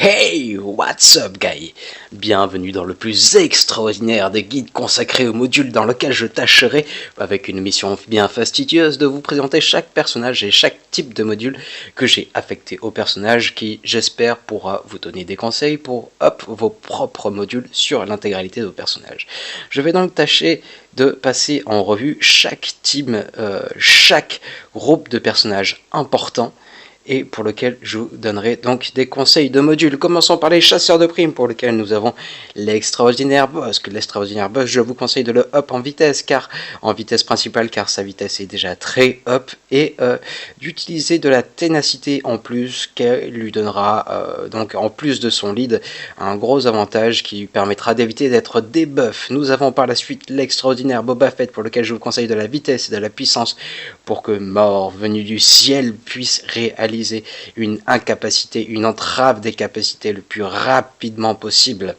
Hey, what's up, guy? Bienvenue dans le plus extraordinaire des guides consacrés aux modules dans lequel je tâcherai, avec une mission bien fastidieuse, de vous présenter chaque personnage et chaque type de module que j'ai affecté au personnage qui, j'espère, pourra vous donner des conseils pour up vos propres modules sur l'intégralité de vos personnages. Je vais donc tâcher de passer en revue chaque team, chaque groupe de personnages importants, et pour lequel je vous donnerai donc des conseils de modules. Commençons par les chasseurs de primes, pour lesquels nous avons l'extraordinaire boss. L'extraordinaire boss, je vous conseille de le up en vitesse principale, car sa vitesse est déjà très up, et d'utiliser de la ténacité en plus, qu'elle lui donnera, donc en plus de son lead, un gros avantage qui lui permettra d'éviter d'être debuff. Nous avons par la suite l'extraordinaire Boba Fett, pour lequel je vous conseille de la vitesse et de la puissance, pour que mort venu du ciel puisse réaliser une incapacité, une entrave des capacités le plus rapidement possible.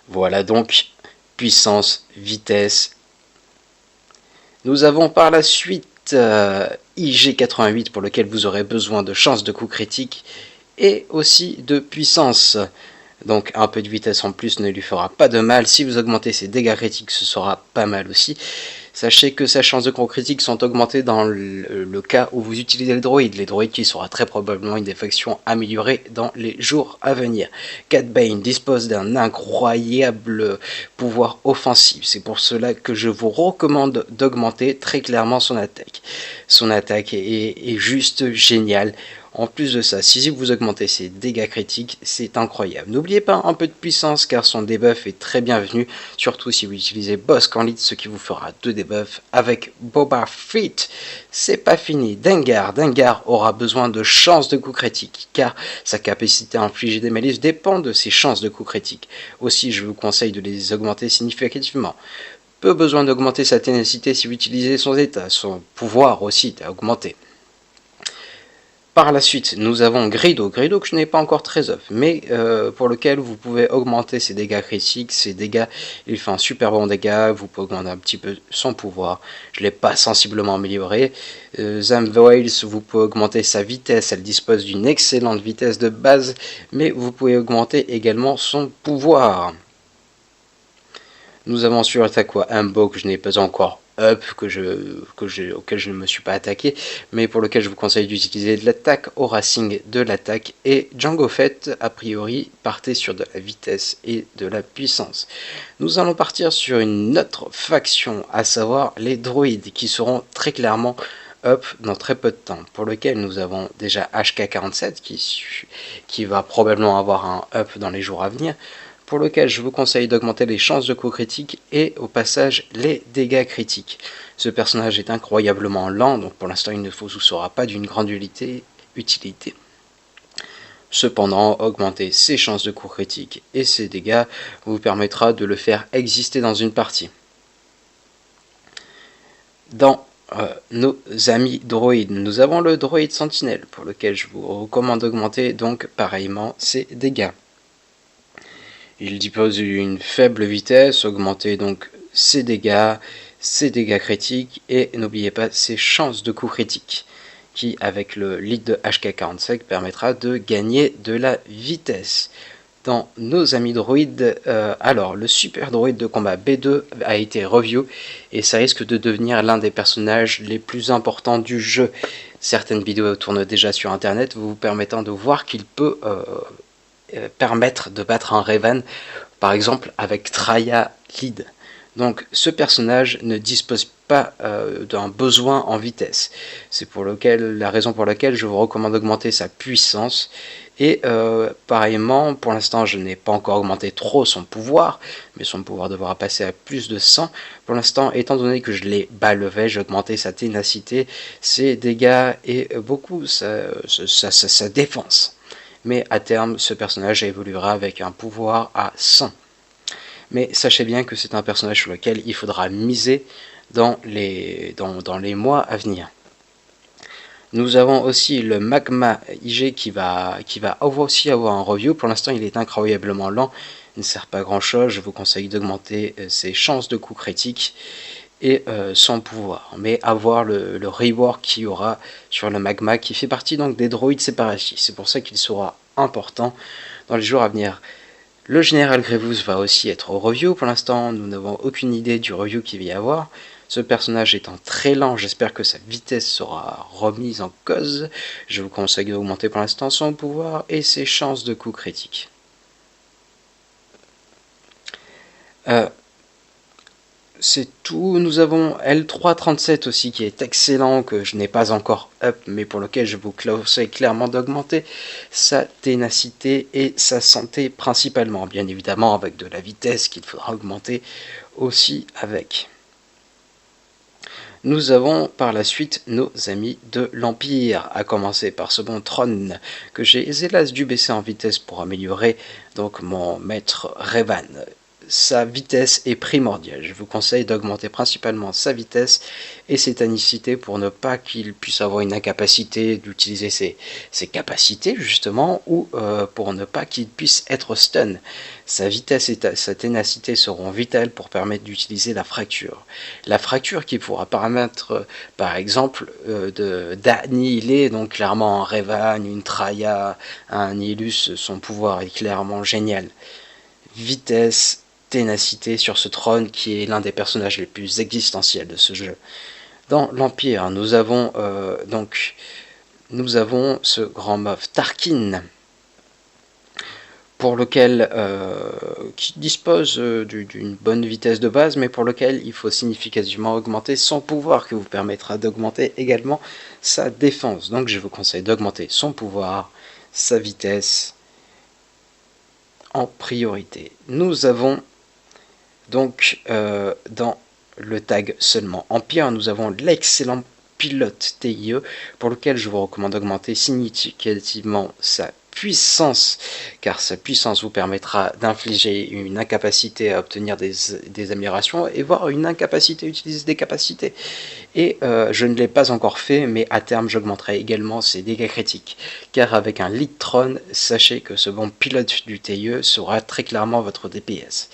Voilà donc puissance, vitesse. Nous avons par la suite IG88, pour lequel vous aurez besoin de chance de coup critique et aussi de puissance. Donc un peu de vitesse en plus ne lui fera pas de mal. Si vous augmentez ses dégâts critiques, ce sera pas mal aussi. Sachez que ses chances de coup critique sont augmentées dans le cas où vous utilisez le droïde. Les droïdes qui sera très probablement une des factions améliorées dans les jours à venir. Cad Bane dispose d'un incroyable pouvoir offensif. C'est pour cela que je vous recommande d'augmenter très clairement son attaque. Son attaque est juste géniale. En plus de ça, si vous augmentez ses dégâts critiques, c'est incroyable. N'oubliez pas un peu de puissance, car son debuff est très bienvenu, surtout si vous utilisez Bossk en lead, ce qui vous fera 2 debuffs avec Boba Fett. C'est pas fini. Dengar aura besoin de chances de coup critique, car sa capacité à infliger des malus dépend de ses chances de coup critique. Aussi, je vous conseille de les augmenter significativement. Peu besoin d'augmenter sa ténacité si vous utilisez son état, son pouvoir aussi est à augmenter. Par la suite, nous avons Greedo que je n'ai pas encore très up, mais pour lequel vous pouvez augmenter ses dégâts critiques, ses dégâts, il fait un super bon dégât, vous pouvez augmenter un petit peu son pouvoir, je ne l'ai pas sensiblement amélioré. Zam Wales, vous pouvez augmenter sa vitesse, elle dispose d'une excellente vitesse de base, mais vous pouvez augmenter également son pouvoir. Nous avons sur Aqua Ambo que je n'ai pas encore up, auquel je ne me suis pas attaqué, mais pour lequel je vous conseille d'utiliser de l'attaque au racing de l'attaque. Et Jango Fett, a priori, partez sur de la vitesse et de la puissance. Nous allons partir sur une autre faction, à savoir les droïdes, qui seront très clairement up dans très peu de temps, pour lequel nous avons déjà HK47 qui va probablement avoir un up dans les jours à venir, pour lequel je vous conseille d'augmenter les chances de coup critique et au passage les dégâts critiques. Ce personnage est incroyablement lent, donc pour l'instant il ne vous sera pas d'une grande utilité. Cependant, augmenter ses chances de coup critique et ses dégâts vous permettra de le faire exister dans une partie. Dans nos amis droïdes, nous avons le droïde sentinelle, pour lequel je vous recommande d'augmenter donc pareillement ses dégâts. Il dispose d'une faible vitesse, augmentez donc ses dégâts critiques, et n'oubliez pas ses chances de coup critique, qui avec le lead de HK47 permettra de gagner de la vitesse. Dans nos amis droïdes, alors le super droïde de combat B2 a été review, et ça risque de devenir l'un des personnages les plus importants du jeu. Certaines vidéos tournent déjà sur internet, vous permettant de voir qu'il peut permettre de battre un Revan, par exemple avec Traya lead. Donc ce personnage ne dispose pas d'un besoin en vitesse. C'est la raison pour laquelle je vous recommande d'augmenter sa puissance. Et pareillement, pour l'instant je n'ai pas encore augmenté trop son pouvoir, mais son pouvoir devra passer à plus de 100. Pour l'instant, étant donné que je l'ai bas levé, j'ai augmenté sa ténacité, ses dégâts et beaucoup sa défense. Mais à terme, ce personnage évoluera avec un pouvoir à 100. Mais sachez bien que c'est un personnage sur lequel il faudra miser dans les mois à venir. Nous avons aussi le Magma IG qui va aussi avoir un review. Pour l'instant, il est incroyablement lent, il ne sert pas à grand chose. Je vous conseille d'augmenter ses chances de coup critique et son pouvoir, mais avoir le rework qu'il y aura sur le Magma, qui fait partie donc des droïdes séparatistes. C'est pour ça qu'il sera important dans les jours à venir. Le général Grievous va aussi être au review. Pour l'instant, nous n'avons aucune idée du review qu'il va y avoir. Ce personnage étant très lent, j'espère que sa vitesse sera remise en cause. Je vous conseille d'augmenter pour l'instant son pouvoir et ses chances de coup critique. C'est tout. Nous avons L337 aussi qui est excellent, que je n'ai pas encore up, mais pour lequel je vous conseille clairement d'augmenter sa ténacité et sa santé principalement, bien évidemment avec de la vitesse qu'il faudra augmenter aussi avec. Nous avons par la suite nos amis de l'Empire, à commencer par ce bon Tron que j'ai hélas dû baisser en vitesse pour améliorer donc mon maître Revan. Sa vitesse est primordiale. Je vous conseille d'augmenter principalement sa vitesse et ses ténacité pour ne pas qu'il puisse avoir une incapacité d'utiliser ses capacités justement, ou pour ne pas qu'il puisse être stun. Sa vitesse et sa ténacité seront vitales pour permettre d'utiliser la fracture. La fracture qui pourra permettre par exemple d'annihiler donc clairement un Revan, une Traya, un Nihilus. Son pouvoir est clairement génial. Vitesse, ténacité sur ce trône qui est l'un des personnages les plus existentiels de ce jeu. Dans l'Empire, nous avons ce grand mof Tarkin, pour lequel qui dispose d'une bonne vitesse de base, mais pour lequel il faut significativement augmenter son pouvoir, qui vous permettra d'augmenter également sa défense. Donc je vous conseille d'augmenter son pouvoir, sa vitesse en priorité. Nous avons donc dans le tag seulement Empire, nous avons l'excellent pilote TIE, pour lequel je vous recommande d'augmenter significativement sa puissance, car sa puissance vous permettra d'infliger une incapacité à obtenir des améliorations, et voire une incapacité à utiliser des capacités. Et je ne l'ai pas encore fait, mais à terme j'augmenterai également ses dégâts critiques, car avec un lead Tron, sachez que ce bon pilote du TIE sera très clairement votre DPS.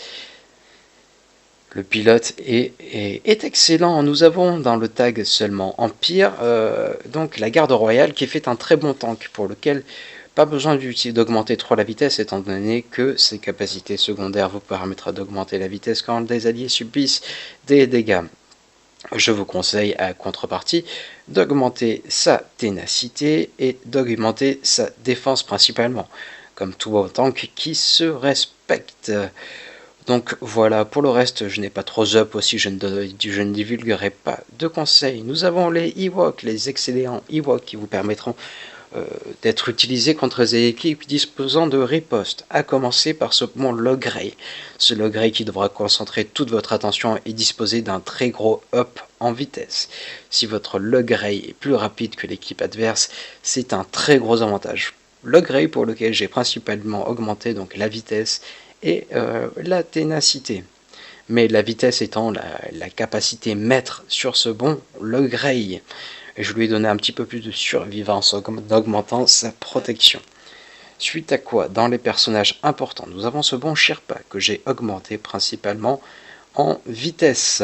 Le pilote est excellent. Nous avons dans le tag seulement Empire, donc la garde royale qui fait un très bon tank, pour lequel pas besoin d'augmenter trop la vitesse, étant donné que ses capacités secondaires vous permettra d'augmenter la vitesse quand des alliés subissent des dégâts. Je vous conseille à contrepartie d'augmenter sa ténacité et d'augmenter sa défense principalement, comme tout bon tank qui se respecte. Donc voilà, pour le reste, je n'ai pas trop up aussi, je ne divulguerai pas de conseils. Nous avons les Ewoks, les excellents Ewoks qui vous permettront d'être utilisés contre des équipes disposant de riposte, à commencer par ce bon Logray. Ce Logray qui devra concentrer toute votre attention et disposer d'un très gros up en vitesse. Si votre Logray est plus rapide que l'équipe adverse, c'est un très gros avantage. Logray pour lequel j'ai principalement augmenté donc la vitesse et la ténacité. Mais la vitesse étant la capacité maître sur ce bon Logray. Et je lui ai donné un petit peu plus de survivance en augmentant sa protection. Suite à quoi, dans les personnages importants, nous avons ce bon Sherpa que j'ai augmenté principalement en vitesse.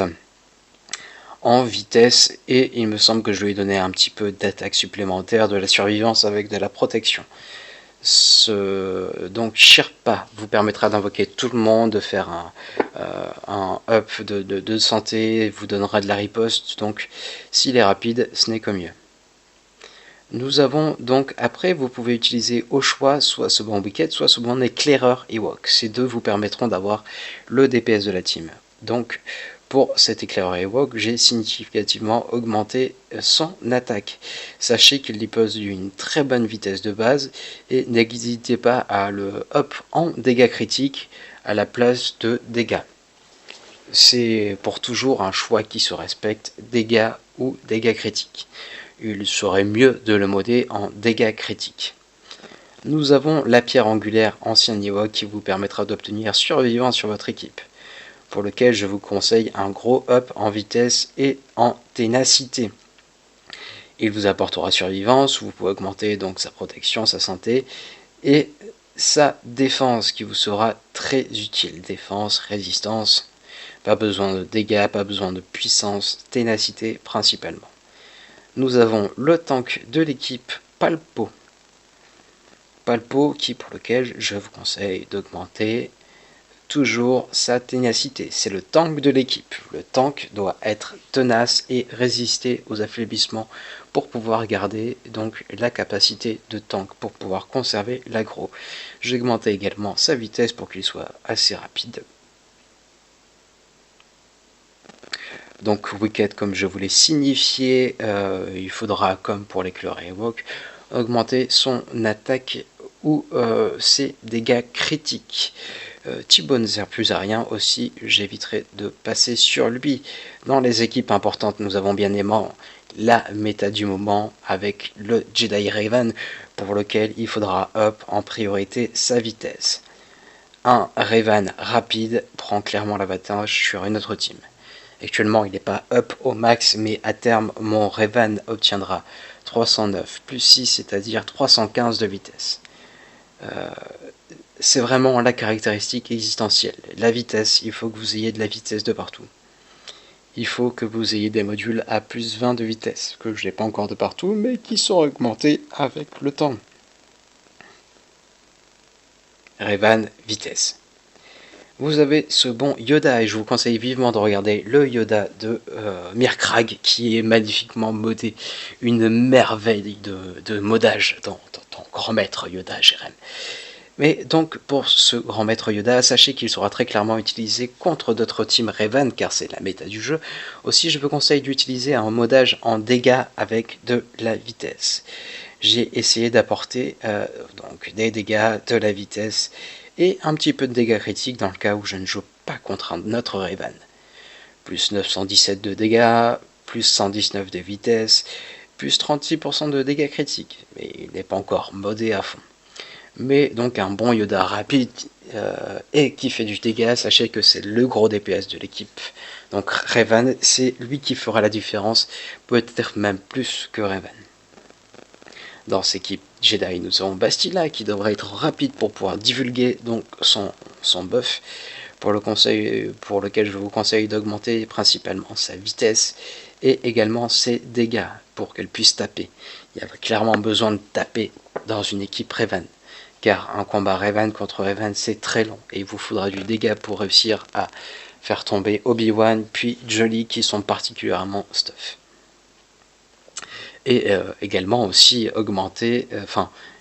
Et il me semble que je lui ai donné un petit peu d'attaque supplémentaire, de la survivance avec de la protection. Donc Sherpa vous permettra d'invoquer tout le monde, de faire un up de santé, vous donnera de la riposte, donc s'il est rapide, ce n'est que mieux. Nous avons donc, après vous pouvez utiliser au choix soit ce bon Wicked, soit ce bon éclaireur Ewok. Ces deux vous permettront d'avoir le DPS de la team. Donc pour cet éclaireur Ewok, j'ai significativement augmenté son attaque. Sachez qu'il dispose d'une très bonne vitesse de base et n'hésitez pas à le up en dégâts critiques à la place de dégâts. C'est pour toujours un choix qui se respecte, dégâts ou dégâts critiques. Il serait mieux de le modder en dégâts critiques. Nous avons la pierre angulaire ancien Ewok qui vous permettra d'obtenir survivance sur votre équipe, pour lequel je vous conseille un gros up en vitesse et en ténacité. Il vous apportera survivance, vous pouvez augmenter donc sa protection, sa santé et sa défense qui vous sera très utile. Défense, résistance, pas besoin de dégâts, pas besoin de puissance, ténacité principalement. Nous avons le tank de l'équipe Palpo Palpo pour lequel je vous conseille d'augmenter toujours sa ténacité. C'est le tank de l'équipe. Le tank doit être tenace et résister aux affaiblissements pour pouvoir garder donc la capacité de tank, pour pouvoir conserver l'aggro. J'ai augmenté également sa vitesse pour qu'il soit assez rapide. Donc Wicked, comme je vous l'ai signifié, il faudra, comme pour l'éclair Ewok, augmenter son attaque ou ses dégâts critiques. Thibaut ne sert plus à rien aussi, j'éviterai de passer sur lui. Dans les équipes importantes, nous avons bien aimant la méta du moment avec le Jedi Raven, pour lequel il faudra up en priorité sa vitesse. Un Raven rapide prend clairement l'avantage sur une autre team. Actuellement, il n'est pas up au max, mais à terme, mon Raven obtiendra 309 plus 6, c'est-à-dire 315 de vitesse. C'est vraiment la caractéristique existentielle. La vitesse, il faut que vous ayez de la vitesse de partout. Il faut que vous ayez des modules à plus 20 de vitesse, que je n'ai pas encore de partout, mais qui sont augmentés avec le temps. Raven, vitesse. Vous avez ce bon Yoda, et je vous conseille vivement de regarder le Yoda de Mirkrag, qui est magnifiquement modé. Une merveille de modage dans grand maître Yoda Jérém. Mais donc pour ce grand maître Yoda, sachez qu'il sera très clairement utilisé contre d'autres teams Raven, car c'est la méta du jeu. Aussi, je vous conseille d'utiliser un modage en dégâts avec de la vitesse. J'ai essayé d'apporter donc des dégâts, de la vitesse et un petit peu de dégâts critiques dans le cas où je ne joue pas contre un autre Raven. Plus 917 de dégâts, plus 119 de vitesse, plus 36% de dégâts critiques, mais il n'est pas encore modé à fond. Mais donc un bon Yoda rapide et qui fait du dégât, sachez que c'est le gros DPS de l'équipe. Donc Raven, c'est lui qui fera la différence, peut-être même plus que Raven. Dans cette équipe Jedi, nous avons Bastila qui devrait être rapide pour pouvoir divulguer donc son buff, pour lequel je vous conseille d'augmenter principalement sa vitesse et également ses dégâts pour qu'elle puisse taper. Il y a clairement besoin de taper dans une équipe Raven, car un combat Raven contre Raven c'est très long et il vous faudra du dégât pour réussir à faire tomber Obi-Wan puis Jolly qui sont particulièrement stuff. Et également aussi augmenter,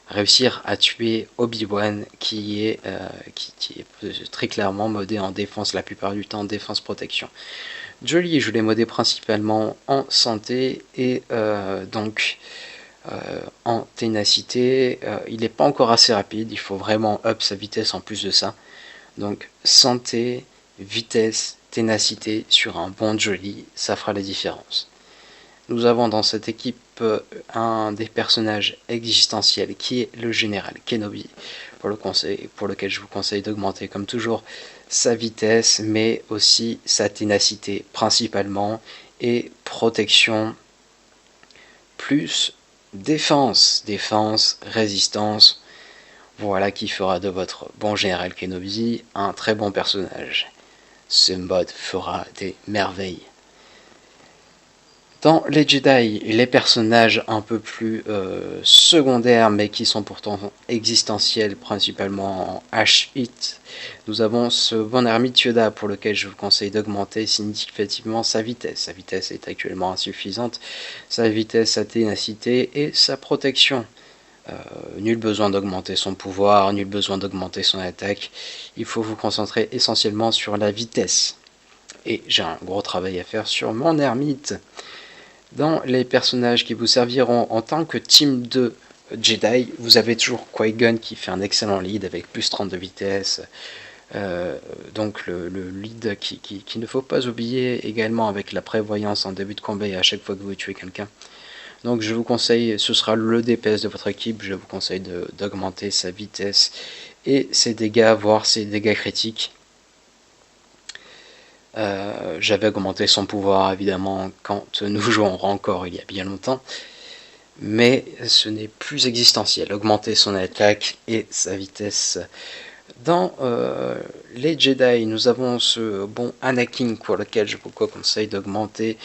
réussir à tuer Obi-Wan qui est très clairement modé en défense la plupart du temps, défense protection. Jolly, je l'ai modé principalement en santé et en ténacité. Il n'est pas encore assez rapide, il faut vraiment up sa vitesse en plus de ça. Donc santé, vitesse, ténacité sur un bon Jolly, ça fera la différence. Nous avons dans cette équipe un des personnages existentiels qui est le général Kenobi, pour lequel je vous conseille d'augmenter comme toujours sa vitesse, mais aussi sa ténacité principalement, et protection plus défense, résistance. Voilà qui fera de votre bon général Kenobi un très bon personnage. Ce mode fera des merveilles. Dans les Jedi, les personnages un peu plus secondaires, mais qui sont pourtant existentiels, principalement en H-Hit, nous avons ce bon ermite Yoda, pour lequel je vous conseille d'augmenter significativement sa vitesse. Sa vitesse est actuellement insuffisante, sa vitesse, sa ténacité et sa protection. Nul besoin d'augmenter son pouvoir, nul besoin d'augmenter son attaque, il faut vous concentrer essentiellement sur la vitesse. Et j'ai un gros travail à faire sur mon ermite. Dans les personnages qui vous serviront en tant que team de Jedi, vous avez toujours Qui-Gon qui fait un excellent lead avec plus 30 de vitesse. Donc le lead qu'il ne faut pas oublier, également avec la prévoyance en début de combat et à chaque fois que vous tuez quelqu'un. Donc je vous conseille, ce sera le DPS de votre équipe, je vous conseille d'augmenter sa vitesse et ses dégâts, voire ses dégâts critiques. J'avais augmenté son pouvoir évidemment quand nous jouons encore il y a bien longtemps, mais ce n'est plus existentiel. Augmenter son attaque et sa vitesse. Dans les Jedi, nous avons ce bon Anakin pour lequel je vous conseille d'augmenter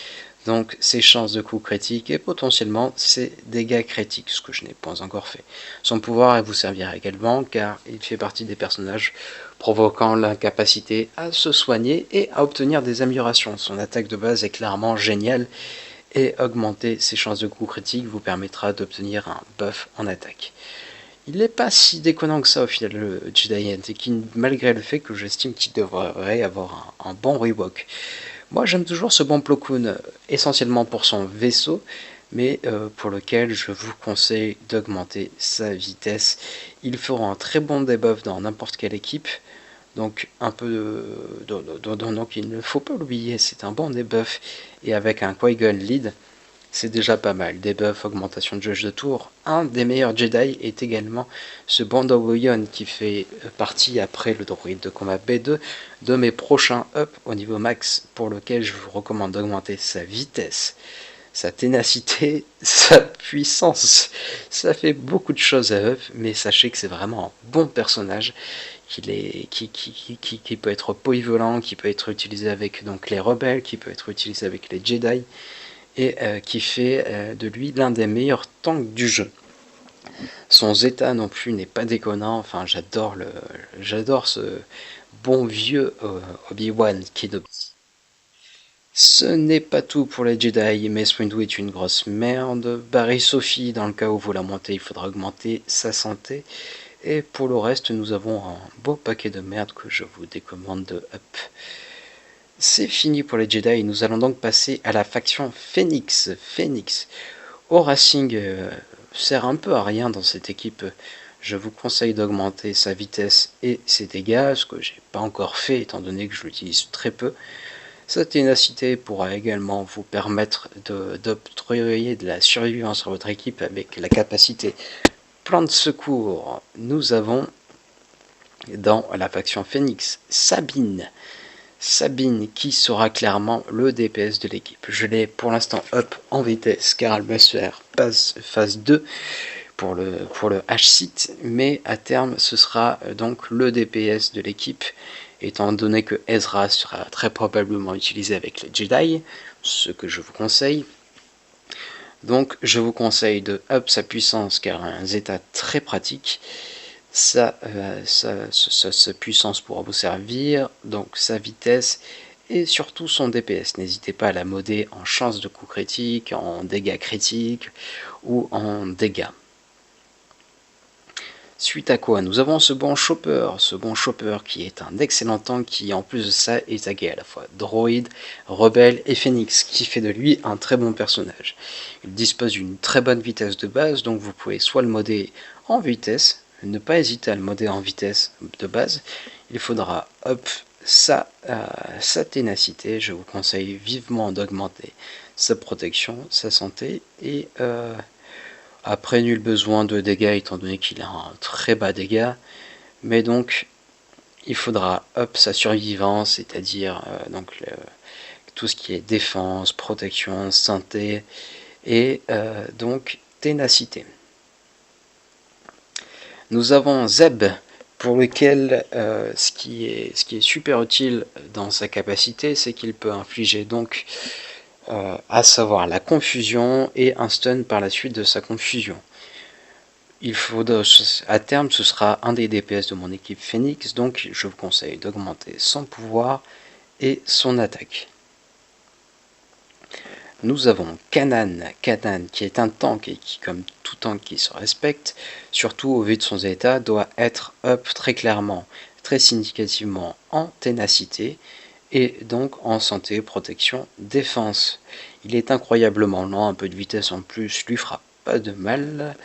donc ses chances de coup critique et potentiellement ses dégâts critiques, ce que je n'ai pas encore fait. Son pouvoir vous servira également car il fait partie des personnages provoquant l'incapacité à se soigner et à obtenir des améliorations. Son attaque de base est clairement géniale et augmenter ses chances de coup critique vous permettra d'obtenir un buff en attaque. Il n'est pas si déconnant que ça au final, le Jedi Anakin, malgré le fait que j'estime qu'il devrait avoir un bon rework. Moi j'aime toujours ce bon Plo Koon, essentiellement pour son vaisseau, mais pour lequel je vous conseille d'augmenter sa vitesse. Il fera un très bon debuff dans n'importe quelle équipe, donc un peu donc il ne faut pas l'oublier, c'est un bon debuff, et avec un Qui-Gon lead, c'est déjà pas mal. Debuff, augmentation de jauge de tour. Un des meilleurs Jedi est également ce Bandolion qui fait partie, après le droïde de combat B2, de mes prochains up au niveau max, pour lequel je vous recommande d'augmenter sa vitesse, sa ténacité, sa puissance. Ça fait beaucoup de choses à up, mais sachez que c'est vraiment un bon personnage qui peut être polyvalent, qui peut être utilisé avec donc les rebelles, qui peut être utilisé avec les Jedi, et qui fait de lui l'un des meilleurs tanks du jeu. Son Zeta non plus n'est pas déconnant, enfin j'adore ce bon vieux Obi-Wan Kenobi. Ce n'est pas tout pour les Jedi, mais Windu est une grosse merde. Barry Sophie, dans le cas où vous la montez, il faudra augmenter sa santé. Et pour le reste, nous avons un beau paquet de merde que je vous décommande de up. C'est fini pour les Jedi, nous allons donc passer à la faction Phoenix. Phoenix, au Racing, sert un peu à rien dans cette équipe. Je vous conseille d'augmenter sa vitesse et ses dégâts, ce que j'ai pas encore fait étant donné que je l'utilise très peu. Sa ténacité pourra également vous permettre d'octroyer de la survivance à votre équipe avec la capacité plan de secours. Nous avons dans la faction Phoenix Sabine. Sabine qui sera clairement le DPS de l'équipe. Je l'ai pour l'instant up en vitesse car elle me sert phase 2 pour le H-Sit, mais à terme ce sera donc le DPS de l'équipe, étant donné que Ezra sera très probablement utilisé avec les Jedi, ce que je vous conseille. Donc je vous conseille de up sa puissance car un Zeta très pratique. Sa puissance pourra vous servir, donc sa vitesse et surtout son DPS. N'hésitez pas à la modder en chance de coup critique, en dégâts critiques ou en dégâts. Suite à quoi, nous avons ce bon Chopper qui est un excellent tank qui en plus de ça est tagué à la fois droïde, rebelle et phénix, qui fait de lui un très bon personnage. Il dispose d'une très bonne vitesse de base, donc vous pouvez soit le modder en vitesse, ne pas hésiter à le modder en vitesse de base. Il faudra up sa ténacité, je vous conseille vivement d'augmenter sa protection, sa santé, et après nul besoin de dégâts étant donné qu'il a un très bas dégât, mais donc il faudra up sa survivance, c'est-à-dire tout ce qui est défense, protection, santé et donc ténacité. Nous avons Zeb, pour lequel ce qui est super utile dans sa capacité, c'est qu'il peut infliger donc à savoir la confusion et un stun par la suite de sa confusion. À terme, ce sera un des DPS de mon équipe Phoenix, donc je vous conseille d'augmenter son pouvoir et son attaque. Nous avons Kanan qui est un tank et qui, comme tout tank qui se respecte, surtout au vu de son état, doit être up très clairement, très significativement en ténacité et donc en santé, protection, défense. Il est incroyablement lent, un peu de vitesse en plus lui fera pas de mal.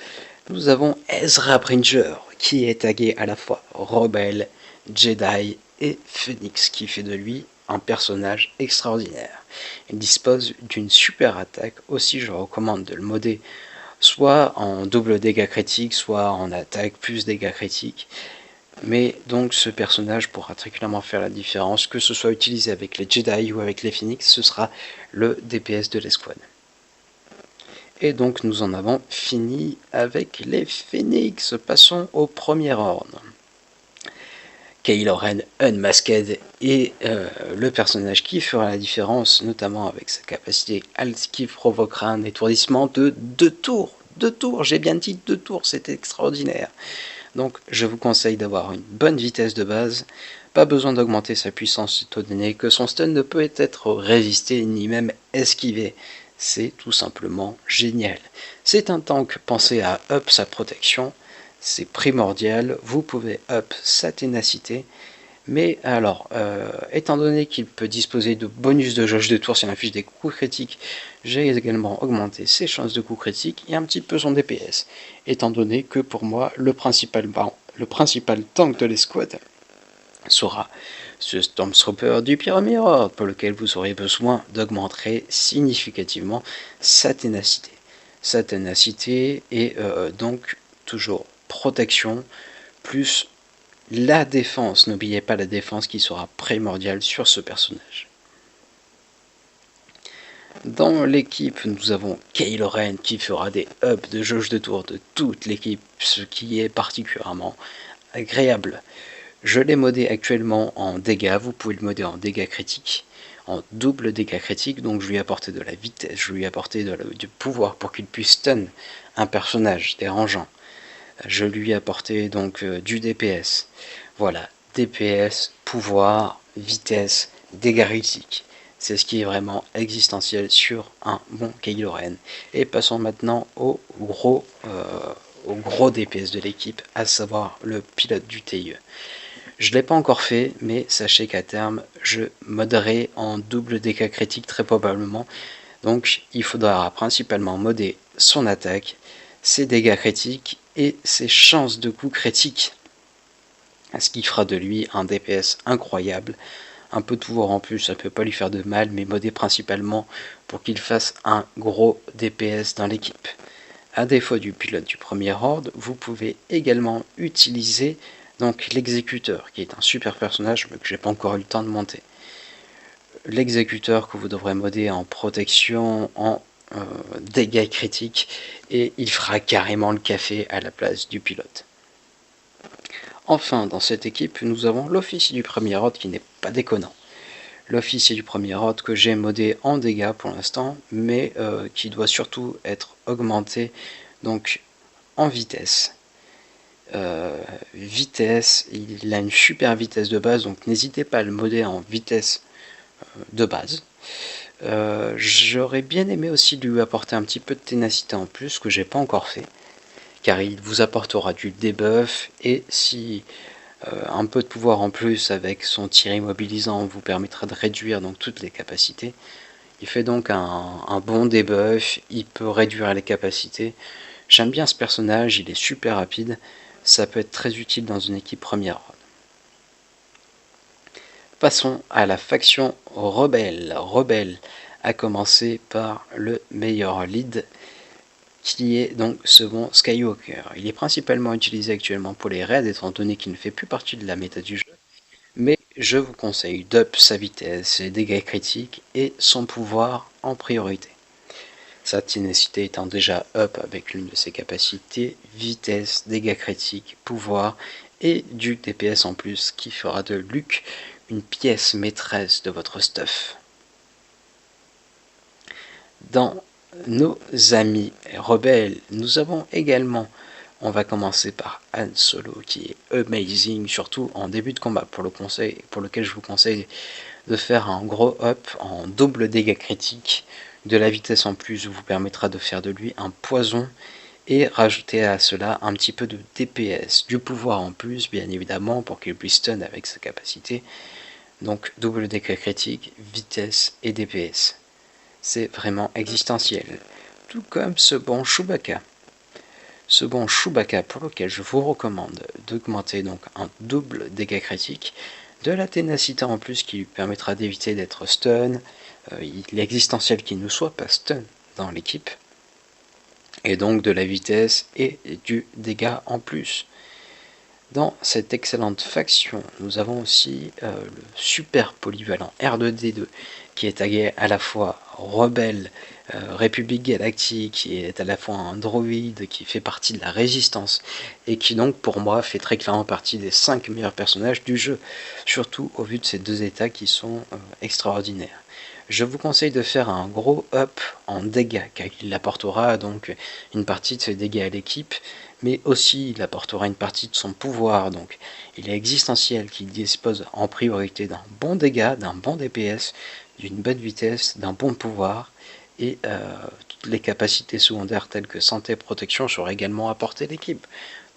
Nous avons Ezra Bridger qui est tagué à la fois rebelle, Jedi et Phoenix, qui fait de lui un personnage extraordinaire. Il dispose d'une super attaque, aussi je recommande de le modder soit en double dégâts critiques, soit en attaque plus dégâts critiques. Mais donc ce personnage pourra très clairement faire la différence, que ce soit utilisé avec les Jedi ou avec les Phoenix, ce sera le DPS de l'escouade. Et donc nous en avons fini avec les Phoenix. Passons au premier ordre. Kylo Ren Unmasked est le personnage qui fera la différence, notamment avec sa capacité Alt qui provoquera un étourdissement de 2 tours. 2 tours, j'ai bien dit 2 tours, c'est extraordinaire. Donc je vous conseille d'avoir une bonne vitesse de base, pas besoin d'augmenter sa puissance étant donné que son stun ne peut être résisté ni même esquivé. C'est tout simplement génial. C'est un tank, pensez à up sa protection, c'est primordial, vous pouvez up sa ténacité, mais alors, étant donné qu'il peut disposer de bonus de jauge de tour s'il inflige des coups critiques, j'ai également augmenté ses chances de coups critiques et un petit peu son DPS, étant donné que pour moi, le principal tank de l'escouade sera ce Stormtrooper du Pyramid Horde, pour lequel vous aurez besoin d'augmenter significativement sa ténacité. Sa ténacité est donc toujours protection, plus la défense. N'oubliez pas la défense qui sera primordiale sur ce personnage. Dans l'équipe, nous avons Kylo Ren qui fera des ups de jauge de tour de toute l'équipe, ce qui est particulièrement agréable. Je l'ai modé actuellement en dégâts, vous pouvez le modder en dégâts critiques, en double dégâts critiques, donc je lui ai apporté de la vitesse, je lui ai apporté du pouvoir pour qu'il puisse stun un personnage dérangeant. Je lui ai apporté donc du DPS. Voilà, DPS, pouvoir, vitesse, dégâts critiques. C'est ce qui est vraiment existentiel sur un bon Kylo Ren. Et passons maintenant au gros DPS de l'équipe, à savoir le pilote du TIE. Je ne l'ai pas encore fait, mais sachez qu'à terme, je modderai en double dégâts critiques très probablement. Donc il faudra principalement modder son attaque, ses dégâts critiques et ses chances de coups critiques. Ce qui fera de lui un DPS incroyable. Un peu de pouvoir en plus, ça ne peut pas lui faire de mal, mais modé principalement pour qu'il fasse un gros DPS dans l'équipe. À défaut du pilote du premier ordre, vous pouvez également utiliser donc l'exécuteur, qui est un super personnage, mais que j'ai pas encore eu le temps de monter. L'exécuteur que vous devrez modder en protection, en dégâts critiques, et il fera carrément le café à la place du pilote. Enfin, dans cette équipe, nous avons l'officier du premier ordre qui n'est pas déconnant. L'officier du premier ordre que j'ai modé en dégâts pour l'instant, mais qui doit surtout être augmenté donc en vitesse. Il a une super vitesse de base, donc n'hésitez pas à le modder en vitesse de base. J'aurais bien aimé aussi lui apporter un petit peu de ténacité en plus, que j'ai pas encore fait, car il vous apportera du debuff, et si un peu de pouvoir en plus avec son tir immobilisant vous permettra de réduire donc toutes les capacités. Il fait donc un bon debuff, il peut réduire les capacités. J'aime bien ce personnage, il est super rapide, ça peut être très utile dans une équipe première. Passons à la faction rebelle. Rebelle a commencé par le meilleur lead, qui est donc ce bon Skywalker. Il est principalement utilisé actuellement pour les raids, étant donné qu'il ne fait plus partie de la méta du jeu. Mais je vous conseille d'up sa vitesse, ses dégâts critiques et son pouvoir en priorité. Sa ténacité étant déjà up avec l'une de ses capacités, vitesse, dégâts critiques, pouvoir et du DPS en plus qui fera de Luke une pièce maîtresse de votre stuff. Dans nos amis rebelles, nous avons également, on va commencer par Han Solo qui est amazing, surtout en début de combat, pour lequel je vous conseille de faire un gros up en double dégâts critiques. De la vitesse en plus vous permettra de faire de lui un poison et rajouter à cela un petit peu de DPS, du pouvoir en plus bien évidemment pour qu'il puisse stun avec sa capacité. Donc double dégâts critiques, vitesse et DPS. C'est vraiment existentiel. Tout comme ce bon Chewbacca. Ce bon Chewbacca pour lequel je vous recommande d'augmenter donc un double dégâts critiques, de la ténacité en plus qui lui permettra d'éviter d'être stun. Il est existentiel qu'il ne soit pas stun dans l'équipe. Et donc de la vitesse et du dégât en plus. Dans cette excellente faction, nous avons aussi le super polyvalent R2D2 qui est tagué à la fois rebelle République Galactique, qui est à la fois un droïde qui fait partie de la Résistance et qui donc pour moi fait très clairement partie des 5 meilleurs personnages du jeu, surtout au vu de ces 2 états qui sont extraordinaires. Je vous conseille de faire un gros up en dégâts, car il apportera donc une partie de ses dégâts à l'équipe, mais aussi il apportera une partie de son pouvoir, donc il est existentiel qu'il dispose en priorité d'un bon dégât, d'un bon DPS, d'une bonne vitesse, d'un bon pouvoir, et toutes les capacités secondaires telles que santé et protection seront également apportées à l'équipe.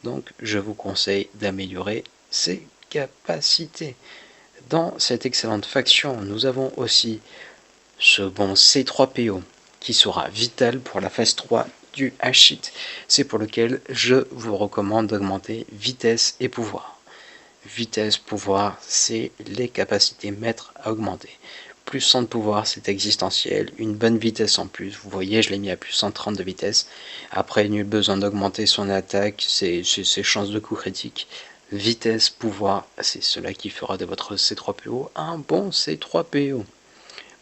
Donc je vous conseille d'améliorer ses capacités. Dans cette excellente faction, nous avons aussi ce bon C3PO qui sera vital pour la phase 3 du Hachit. C'est pour lequel je vous recommande d'augmenter vitesse et pouvoir. Vitesse, pouvoir, c'est les capacités maîtres à augmenter. Plus 100 de pouvoir, c'est existentiel. Une bonne vitesse en plus. Vous voyez, je l'ai mis à plus 130 de vitesse. Après, nul besoin d'augmenter son attaque, ses chances de coup critique. Vitesse, pouvoir, c'est cela qui fera de votre C3PO un bon C3PO.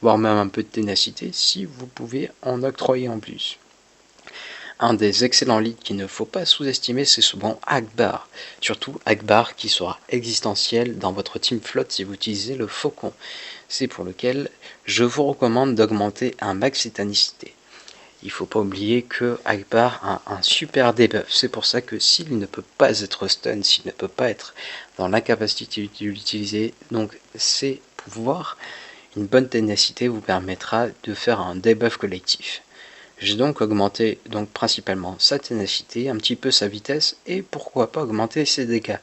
Voire même un peu de ténacité si vous pouvez en octroyer en plus. Un des excellents leads qu'il ne faut pas sous-estimer, c'est ce bon Ackbar. Surtout Ackbar qui sera existentiel dans votre team flotte si vous utilisez le faucon. C'est pour lequel je vous recommande d'augmenter un max ténacité. Il ne faut pas oublier que Ackbar a un super debuff. C'est pour ça que s'il ne peut pas être stun, s'il ne peut pas être dans l'incapacité de l'utiliser, donc ses pouvoirs, une bonne ténacité vous permettra de faire un debuff collectif. J'ai donc augmenté principalement sa ténacité, un petit peu sa vitesse et pourquoi pas augmenter ses dégâts,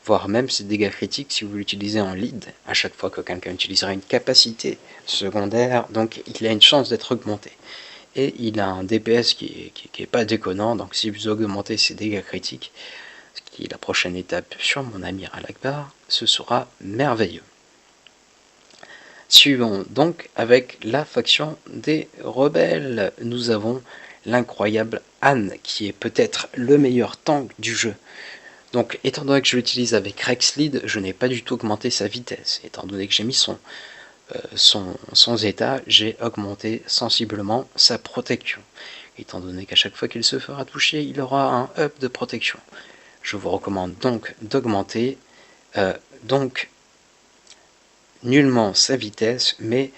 voire même ses dégâts critiques si vous l'utilisez en lead. À chaque fois que quelqu'un utilisera une capacité secondaire, donc il a une chance d'être augmenté. Et il a un DPS qui est pas déconnant, donc si vous augmentez ses dégâts critiques, ce qui est la prochaine étape sur mon amiral Ackbar, ce sera merveilleux. Suivons donc avec la faction des rebelles. Nous avons l'incroyable Han, qui est peut-être le meilleur tank du jeu. Donc, étant donné que je l'utilise avec Rexlead, je n'ai pas du tout augmenté sa vitesse. Étant donné que j'ai mis son état, j'ai augmenté sensiblement sa protection. Étant donné qu'à chaque fois qu'il se fera toucher, il aura un up de protection. Je vous recommande donc d'augmenter nullement sa vitesse, mais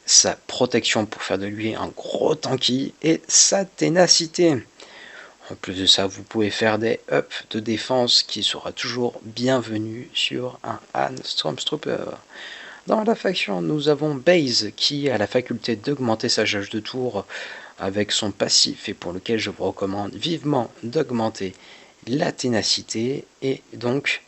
sa protection pour faire de lui un gros tanky et sa ténacité. En plus de ça, vous pouvez faire des ups de défense qui sera toujours bienvenu sur un Han Stormtrooper. Dans la faction, nous avons Baze qui a la faculté d'augmenter sa jauge de tour avec son passif et pour lequel je vous recommande vivement d'augmenter la ténacité et donc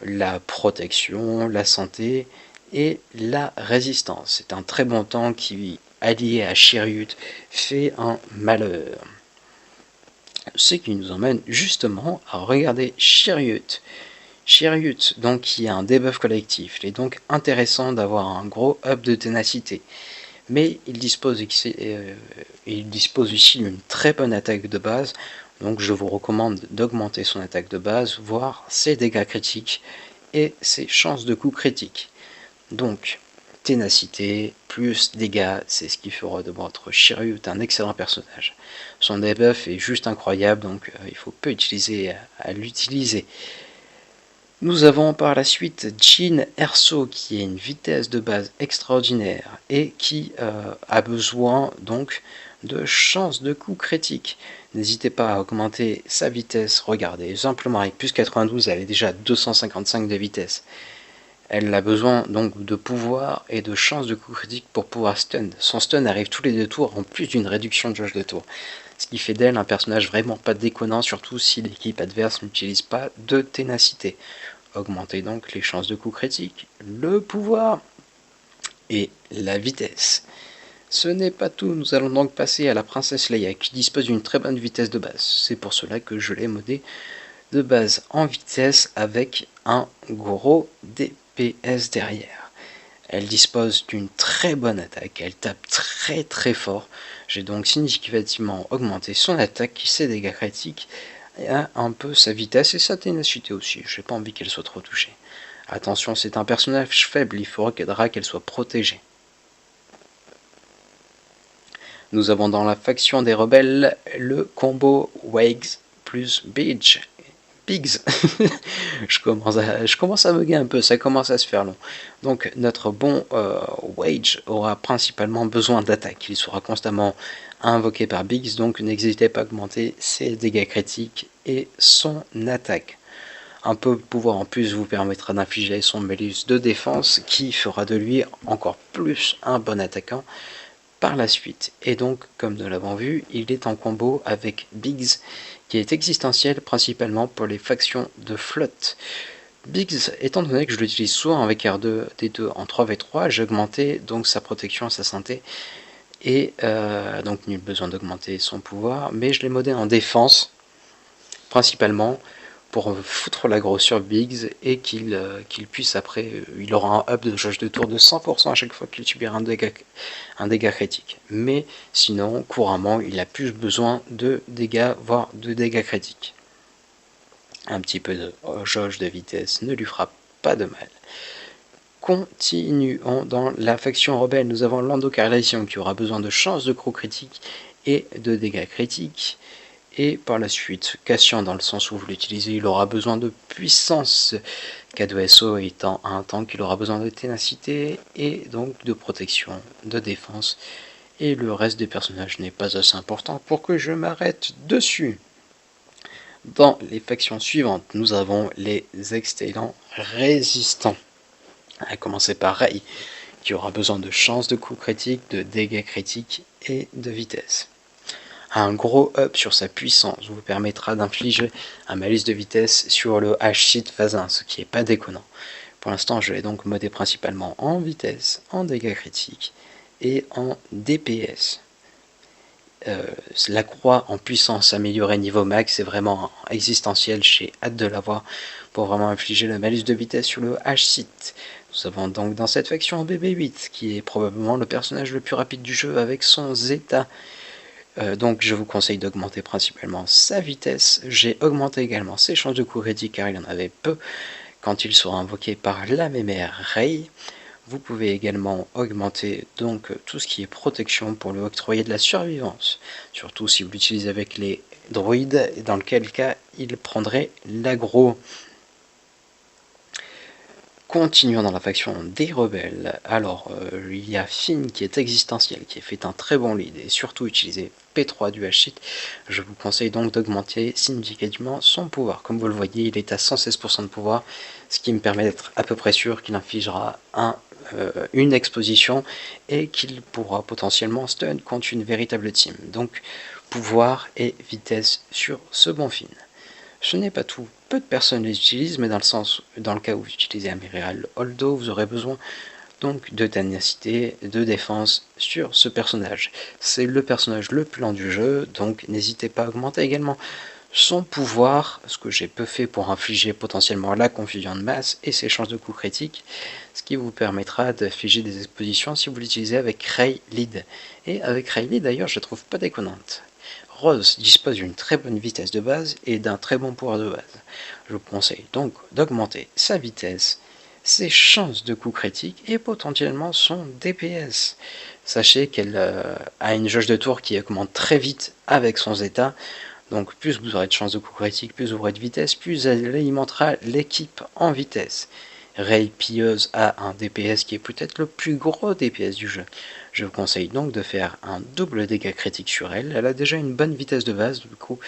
la protection, la santé et la résistance. C'est un très bon tank qui, allié à Chariot, fait un malheur. Ce qui nous emmène justement à regarder Chariot. Chariot, donc, qui a un debuff collectif. Il est donc intéressant d'avoir un gros up de ténacité. Mais il dispose ici d'une très bonne attaque de base. Donc je vous recommande d'augmenter son attaque de base, voire ses dégâts critiques et ses chances de coup critiques. Donc, ténacité plus dégâts, c'est ce qui fera de votre Chariot un excellent personnage. Son debuff est juste incroyable, donc il faut peu utiliser à l'utiliser. Nous avons par la suite Jyn Erso qui a une vitesse de base extraordinaire et qui a besoin donc de chances de coup critique. N'hésitez pas à augmenter sa vitesse, regardez, simplement avec plus 92, elle est déjà à 255 de vitesse. Elle a besoin donc de pouvoir et de chance de coup critique pour pouvoir stun. Son stun arrive tous les 2 tours en plus d'une réduction de jauge de tour. Ce qui fait d'elle un personnage vraiment pas déconnant, surtout si l'équipe adverse n'utilise pas de ténacité. Augmentez donc les chances de coup critique, le pouvoir et la vitesse. Ce n'est pas tout, nous allons donc passer à la princesse Leia qui dispose d'une très bonne vitesse de base. C'est pour cela que je l'ai modé de base en vitesse avec un gros DPS derrière. Elle dispose d'une très bonne attaque, elle tape très fort. J'ai donc significativement augmenté son attaque, ses dégâts critiques, et un peu sa vitesse et sa ténacité aussi. J'ai pas envie qu'elle soit trop touchée. Attention, c'est un personnage faible, il faudra qu'elle soit protégée. Nous avons dans la faction des rebelles le combo Wags plus Biggs. je commence à bugger un peu, ça commence à se faire long. Donc notre bon Wage aura principalement besoin d'attaque. Il sera constamment invoqué par Biggs, donc n'hésitez pas à augmenter ses dégâts critiques et son attaque. Un peu de pouvoir en plus vous permettra d'infliger son malus de défense qui fera de lui encore plus un bon attaquant par la suite. Et donc, comme nous l'avons vu, il est en combo avec Biggs qui est existentiel principalement pour les factions de flotte. Biggs, étant donné que je l'utilise souvent avec R2 D2 en 3v3, j'ai augmenté donc sa protection, sa santé, et donc nul besoin d'augmenter son pouvoir, mais je l'ai modé en défense principalement pour foutre la grosse sur Biggs et qu'il puisse après, il aura un up de jauge de tour de 100% à chaque fois qu'il subira un dégât critique. Mais sinon, couramment, il a plus besoin de dégâts, voire de dégâts critiques. Un petit peu de jauge de vitesse ne lui fera pas de mal. Continuons dans la faction rebelle. Nous avons Lando Calrissian qui aura besoin de chance de croc critique et de dégâts critiques. Et par la suite, Cassian, dans le sens où vous l'utilisez, il aura besoin de puissance. K2SO étant un tank, il aura besoin de ténacité et donc de protection, de défense. Et le reste des personnages n'est pas assez important pour que je m'arrête dessus. Dans les factions suivantes, nous avons les excellents résistants. À commencer par Rey, qui aura besoin de chance de coups critiques, de dégâts critiques et de vitesse. Un gros up sur sa puissance vous permettra d'infliger un malus de vitesse sur le H-Hit phase 1, ce qui n'est pas déconnant. Pour l'instant, je l'ai donc modé principalement en vitesse, en dégâts critiques et en DPS. La croix en puissance améliorée niveau max, c'est vraiment existentiel, j'ai hâte de l'avoir pour vraiment infliger le malus de vitesse sur le H-Hit. Nous avons donc dans cette faction BB8, qui est probablement le personnage le plus rapide du jeu avec son Zeta. Donc je vous conseille d'augmenter principalement sa vitesse. J'ai augmenté également ses chances de coup critique car il y en avait peu quand il sera invoqué par la mémère Rey. Vous pouvez également augmenter donc tout ce qui est protection pour lui octroyer de la survivance, surtout si vous l'utilisez avec les droïdes, dans lequel cas il prendrait l'aggro. Continuons dans la faction des rebelles. Alors, il y a Finn qui est existentiel, qui a fait un très bon lead et surtout utilisé P3 du H-Hit. Je vous conseille donc d'augmenter significativement son pouvoir. Comme vous le voyez, il est à 116% de pouvoir, ce qui me permet d'être à peu près sûr qu'il infligera une exposition et qu'il pourra potentiellement stun contre une véritable team. Donc, pouvoir et vitesse sur ce bon Finn. Ce n'est pas tout. Peu de personnes les utilisent, mais dans le cas où vous utilisez Amiral Holdo, vous aurez besoin donc de ténacité, de défense sur ce personnage. C'est le personnage le plus lent du jeu, donc n'hésitez pas à augmenter également son pouvoir, ce que j'ai peu fait pour infliger potentiellement la confusion de masse et ses chances de coup critique, ce qui vous permettra d'afficher des expositions si vous l'utilisez avec Rey Lead. Et avec Rey Lead d'ailleurs, je trouve pas déconnante. Rose dispose d'une très bonne vitesse de base et d'un très bon pouvoir de base. Je vous conseille donc d'augmenter sa vitesse, ses chances de coup critique et potentiellement son DPS. Sachez qu'elle a une jauge de tour qui augmente très vite avec son zeta, donc plus vous aurez de chances de coup critique, plus vous aurez de vitesse, plus elle alimentera l'équipe en vitesse. Rey Pilleuse a un DPS qui est peut-être le plus gros DPS du jeu. Je vous conseille donc de faire un double dégât critique sur elle. Elle a déjà une bonne vitesse de base, du coup,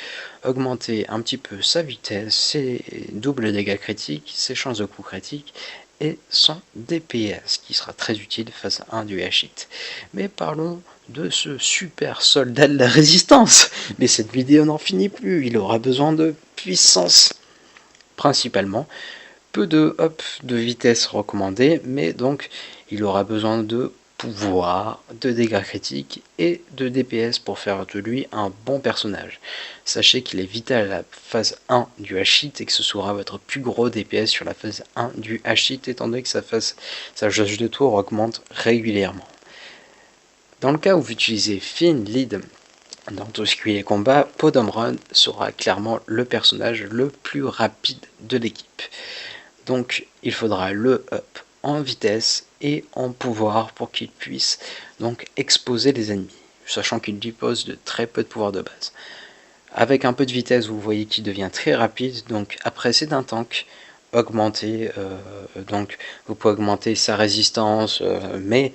augmenter un petit peu sa vitesse, ses doubles dégâts critiques, ses chances de coup critique et son DPS, qui sera très utile face à un du H-Hit. Mais parlons de ce super soldat de la résistance. Mais cette vidéo n'en finit plus, il aura besoin de puissance, principalement. Peu de up de vitesse recommandé, mais donc il aura besoin de pouvoir, de dégâts critiques et de DPS pour faire de lui un bon personnage. Sachez qu'il est vital à la phase 1 du H-Hit et que ce sera votre plus gros DPS sur la phase 1 du H-Hit étant donné que sa jauge de tour augmente régulièrement. Dans le cas où vous utilisez Finn Lead dans tout ce qui est combat, Podomron sera clairement le personnage le plus rapide de l'équipe. Donc il faudra le up en vitesse et en pouvoir pour qu'il puisse donc exposer les ennemis. sachant qu'il dispose de très peu de pouvoir de base. Avec un peu de vitesse, vous voyez qu'il devient très rapide, donc après c'est d'un tank, augmenter, donc vous pouvez augmenter sa résistance, mais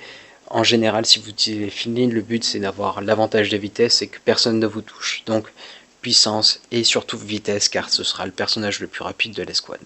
en général si vous utilisez Finlin, le but c'est d'avoir l'avantage de vitesse et que personne ne vous touche, donc puissance et surtout vitesse car ce sera le personnage le plus rapide de l'escouade.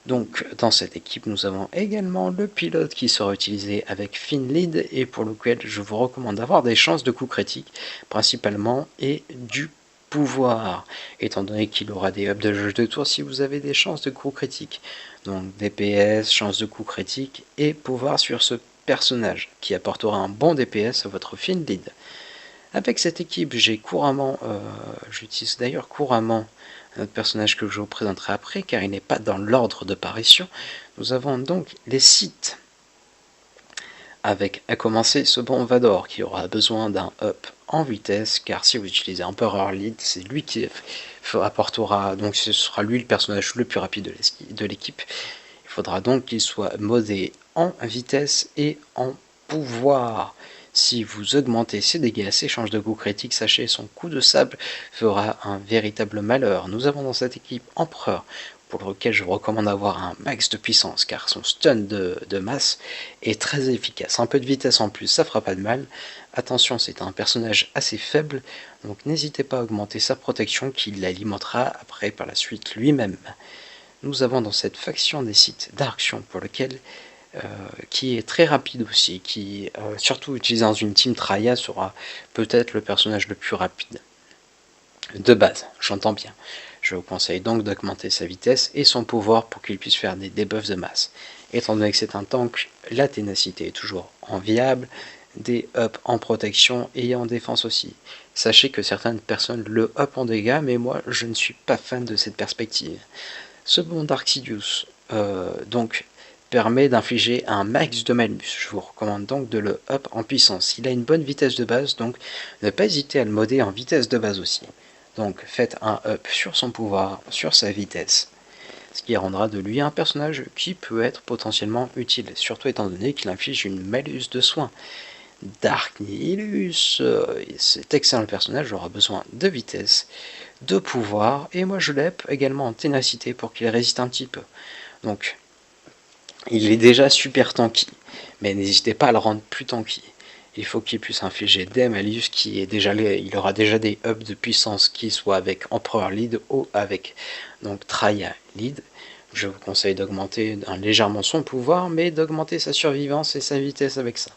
Donc dans cette équipe nous avons également le pilote qui sera utilisé avec Finlead et pour lequel je vous recommande d'avoir des chances de coup critique principalement et du pouvoir, étant donné qu'il aura des ups de jauge de tour si vous avez des chances de coup critique. Donc DPS, chances de coup critique et pouvoir sur ce personnage qui apportera un bon DPS à votre Finlead. Avec cette équipe j'utilise d'ailleurs couramment un autre personnage que je vous présenterai après car il n'est pas dans l'ordre d'apparition. Nous avons donc les Sith avec à commencer ce bon Vador qui aura besoin d'un up en vitesse car si vous utilisez Emperor Lead, c'est lui qui apportera, donc ce sera lui le personnage le plus rapide de l'équipe. Il faudra donc qu'il soit modé en vitesse et en pouvoir. Si vous augmentez ses dégâts, ses chances de coup critique, sachez son coup de sable fera un véritable malheur. Nous avons dans cette équipe Empereur, pour lequel je vous recommande d'avoir un max de puissance, car son stun de masse est très efficace. Un peu de vitesse en plus, ça fera pas de mal. Attention, c'est un personnage assez faible, donc n'hésitez pas à augmenter sa protection, qui l'alimentera après par la suite lui-même. Nous avons dans cette faction des Sith Darksion, pour lequel qui est très rapide aussi, qui surtout utilisé dans une team Traya sera peut-être le personnage le plus rapide de base, j'entends bien. Je vous conseille donc d'augmenter sa vitesse et son pouvoir pour qu'il puisse faire des debuffs de masse. Étant donné que c'est un tank, la ténacité est toujours enviable, des ups en protection et en défense aussi. Sachez que certaines personnes le up en dégâts, mais moi je ne suis pas fan de cette perspective. Ce bon Dark Sidious, donc permet d'infliger un max de malus. Je vous recommande donc de le up en puissance. Il a une bonne vitesse de base, donc ne pas hésiter à le modder en vitesse de base aussi. Donc faites un up sur son pouvoir, sur sa vitesse, ce qui rendra de lui un personnage qui peut être potentiellement utile, surtout étant donné qu'il inflige une malus de soins. Dark Nihilus, cet excellent personnage aura besoin de vitesse, de pouvoir, et moi je l'ai également en ténacité pour qu'il résiste un petit peu. Donc il est déjà super tanky, mais n'hésitez pas à le rendre plus tanky. Il faut qu'il puisse infliger des malus, il aura déjà des ups de puissance qui soient avec Empereur Lead ou avec donc Traya Lead. Je vous conseille d'augmenter légèrement son pouvoir, mais d'augmenter sa survivance et sa vitesse avec ça.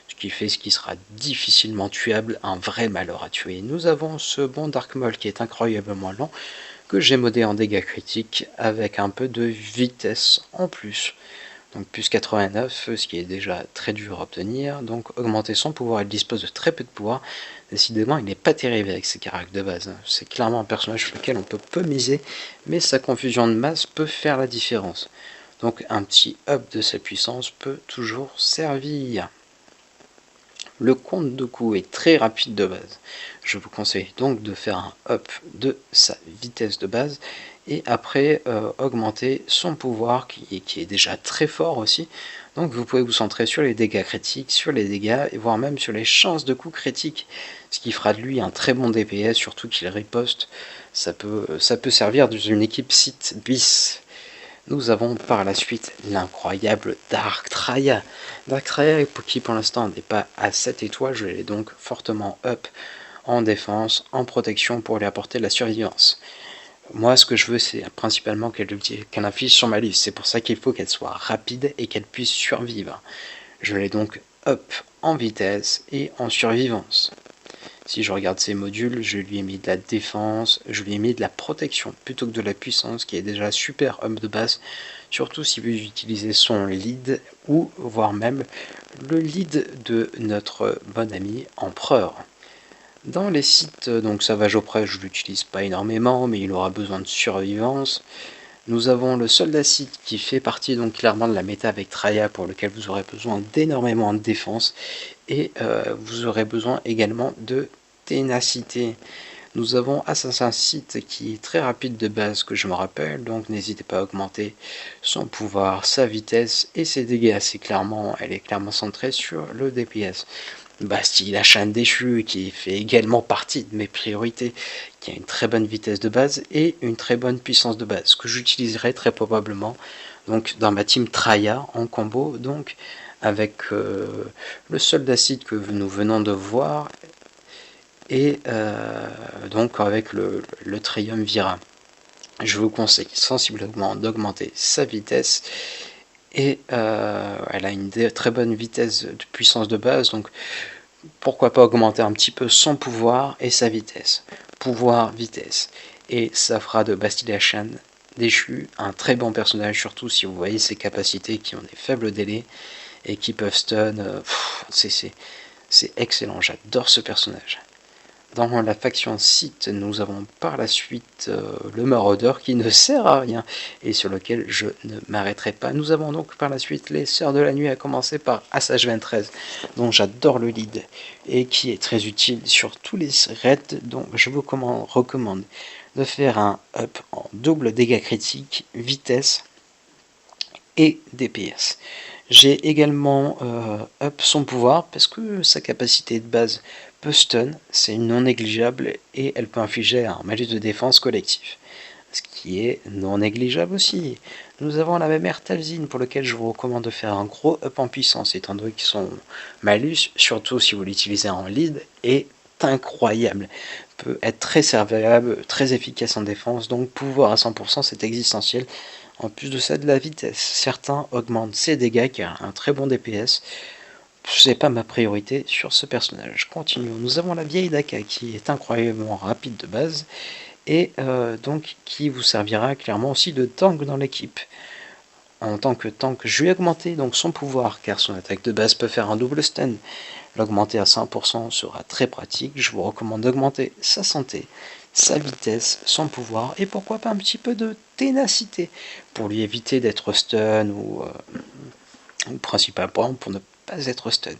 Ce qui sera difficilement tuable, un vrai malheur à tuer. Nous avons ce bon Dark Maul qui est incroyablement lent, que j'ai modé en dégâts critiques avec un peu de vitesse en plus. Donc plus 89, ce qui est déjà très dur à obtenir. Donc augmenter son pouvoir, il dispose de très peu de pouvoir. Décidément, il n'est pas terrible avec ses caractères de base. C'est clairement un personnage sur lequel on peut peu miser, mais sa confusion de masse peut faire la différence. Donc un petit up de sa puissance peut toujours servir. Le compte de coup est très rapide de base. Je vous conseille donc de faire un up de sa vitesse de base et après augmenter son pouvoir qui est déjà très fort aussi. Donc vous pouvez vous centrer sur les dégâts critiques, sur les dégâts et voire même sur les chances de coups critiques, ce qui fera de lui un très bon DPS, surtout qu'il riposte. Ça peut servir d'une équipe Sith bis. Nous avons par la suite l'incroyable Dark Traya. Dark Traya qui pour l'instant n'est pas à 7 étoiles, je l'ai donc fortement up en défense, en protection pour lui apporter de la survivance. Moi ce que je veux c'est principalement qu'elle affiche son malus, c'est pour ça qu'il faut qu'elle soit rapide et qu'elle puisse survivre. Je l'ai donc up en vitesse et en survivance. Si je regarde ces modules, je lui ai mis de la défense, je lui ai mis de la protection plutôt que de la puissance qui est déjà super up de base, surtout si vous utilisez son lead ou voire même le lead de notre bon ami Empereur. Dans les sites, donc Savage Opress, je ne l'utilise pas énormément, mais il aura besoin de survivance. Nous avons le soldat Sith qui fait partie donc clairement de la méta avec Traya pour lequel vous aurez besoin d'énormément de défense et vous aurez besoin également de ténacité. Nous avons Assassin Sith qui est très rapide de base que je me rappelle, donc n'hésitez pas à augmenter son pouvoir, sa vitesse et ses dégâts. Elle est clairement centrée sur le DPS. Bastille la chaîne déchue, qui fait également partie de mes priorités, qui a une très bonne vitesse de base et une très bonne puissance de base, que j'utiliserai très probablement donc dans ma team Traya en combo, donc avec le soldat d'acide que nous venons de voir, et donc avec le triumvirat. Je vous conseille sensiblement d'augmenter sa vitesse, et elle a une très bonne vitesse de puissance de base, donc pourquoi pas augmenter un petit peu son pouvoir et sa vitesse. Pouvoir, vitesse. Et ça fera de Bastille-la-Chaîne déchu un très bon personnage, surtout si vous voyez ses capacités qui ont des faibles délais et qui peuvent stun. C'est excellent, j'adore ce personnage. Dans la faction Sith, nous avons par la suite le Maraudeur qui ne sert à rien et sur lequel je ne m'arrêterai pas. Nous avons donc par la suite les Sœurs de la Nuit, à commencer par Assage 23, dont j'adore le lead et qui est très utile sur tous les raids. Donc je vous recommande de faire un up en double dégâts critiques, vitesse et DPS. J'ai également up son pouvoir parce que sa capacité de base peut stun, c'est non négligeable et elle peut infliger un malus de défense collectif, ce qui est non négligeable aussi. Nous avons la même Talzin pour lequel je vous recommande de faire un gros up en puissance étant donné que son malus, surtout si vous l'utilisez en lead, est incroyable, peut être très serviable, très efficace en défense, donc pouvoir à 100% c'est existentiel. En plus de ça, de la vitesse. Certains augmentent ses dégâts qui a un très bon DPS. C'est pas ma priorité sur ce personnage. Continuons. Nous avons la vieille Daka qui est incroyablement rapide de base et donc qui vous servira clairement aussi de tank dans l'équipe. En tant que tank, je vais augmenter donc son pouvoir car son attaque de base peut faire un double stun. L'augmenter à 100% sera très pratique. Je vous recommande d'augmenter sa santé, sa vitesse, son pouvoir et pourquoi pas un petit peu de ténacité pour lui éviter d'être stun ou principalement pour ne pas être stun.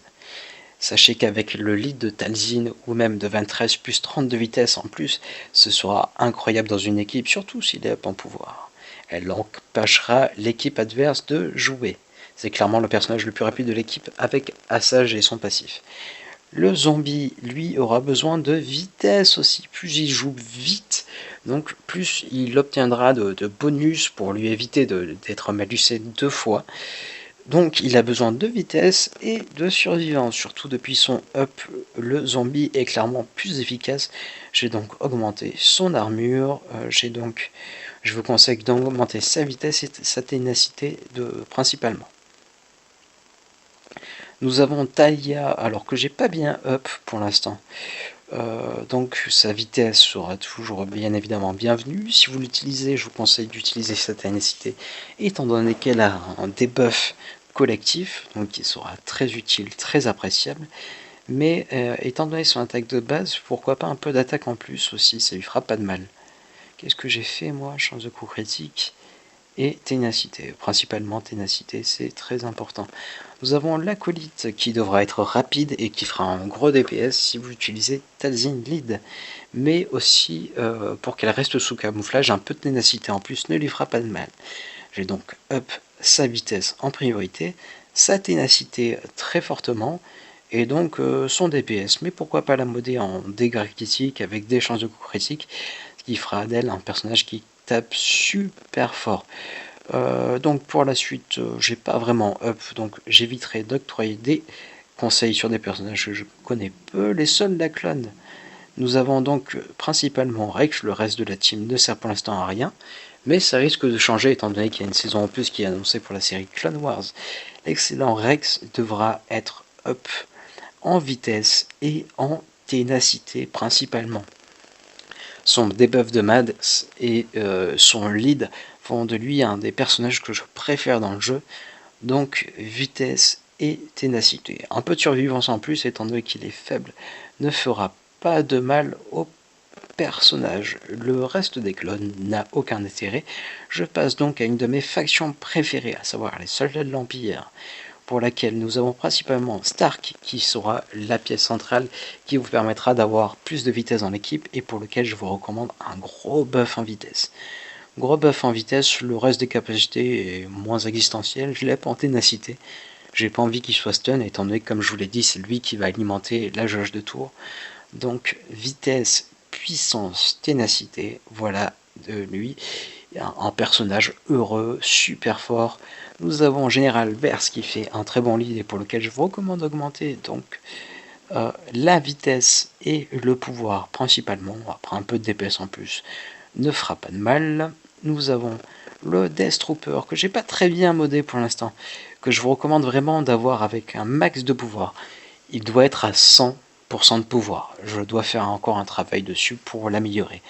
Sachez qu'avec le lead de Talzin ou même de 23 plus 30 de vitesse en plus, ce sera incroyable dans une équipe, surtout s'il est en pouvoir. Elle empêchera l'équipe adverse de jouer. C'est clairement le personnage le plus rapide de l'équipe avec Assage et son passif. Le zombie, lui, aura besoin de vitesse aussi. Plus il joue vite, donc plus il obtiendra de bonus pour lui éviter d'être malusé 2 fois. Donc il a besoin de vitesse et de survivance. Surtout depuis son up, le zombie est clairement plus efficace. J'ai donc augmenté son armure. Je vous conseille d'augmenter sa vitesse et sa ténacité principalement. Nous avons Talia, alors que j'ai pas bien up pour l'instant. Donc sa vitesse sera toujours bien évidemment bienvenue. Si vous l'utilisez, je vous conseille d'utiliser sa ténacité, étant donné qu'elle a un debuff collectif, donc qui sera très utile, très appréciable. Mais étant donné son attaque de base, pourquoi pas un peu d'attaque en plus aussi, ça lui fera pas de mal. Qu'est-ce que j'ai fait moi? Chance de coup critique et ténacité. Principalement ténacité, c'est très important. Nous avons l'acolyte qui devra être rapide et qui fera un gros DPS si vous utilisez Talzin lead. Mais aussi, pour qu'elle reste sous camouflage, un peu de ténacité en plus ne lui fera pas de mal. J'ai donc up sa vitesse en priorité, sa ténacité très fortement, et donc son DPS. Mais pourquoi pas la modder en dégâts critiques avec des chances de coup critique, ce qui fera d'elle un personnage qui tape super fort. Donc pour la suite, j'ai pas vraiment up, donc j'éviterai d'octroyer des conseils sur des personnages que je connais peu. Les soldats clones, nous avons donc principalement Rex, le reste de la team ne sert pour l'instant à rien, mais ça risque de changer étant donné qu'il y a une saison en plus qui est annoncée pour la série Clone Wars. L'excellent Rex devra être up en vitesse et en ténacité principalement. Son debuff de Mads et son lead font de lui un des personnages que je préfère dans le jeu, donc vitesse et ténacité. Un peu de survivance en plus, étant donné qu'il est faible, ne fera pas de mal au personnage. Le reste des clones n'a aucun intérêt. Je passe donc à une de mes factions préférées, à savoir les soldats de l'Empire, pour laquelle nous avons principalement Stark, qui sera la pièce centrale qui vous permettra d'avoir plus de vitesse dans l'équipe et pour lequel je vous recommande un gros buff en vitesse. Gros buff en vitesse, le reste des capacités est moins existentiel, je l'ai en ténacité. J'ai pas envie qu'il soit stun, étant donné que, comme je vous l'ai dit, c'est lui qui va alimenter la jauge de tour. Donc vitesse, puissance, ténacité, voilà de lui. Un personnage heureux, super fort. Nous avons en général Verse qui fait un très bon lead et pour lequel je vous recommande d'augmenter donc la vitesse et le pouvoir principalement, après un peu de DPS en plus, ne fera pas de mal. Nous avons le Death Trooper que j'ai pas très bien modé pour l'instant, que je vous recommande vraiment d'avoir avec un max de pouvoir. Il doit être à 100% de pouvoir. Je dois faire encore un travail dessus pour l'améliorer.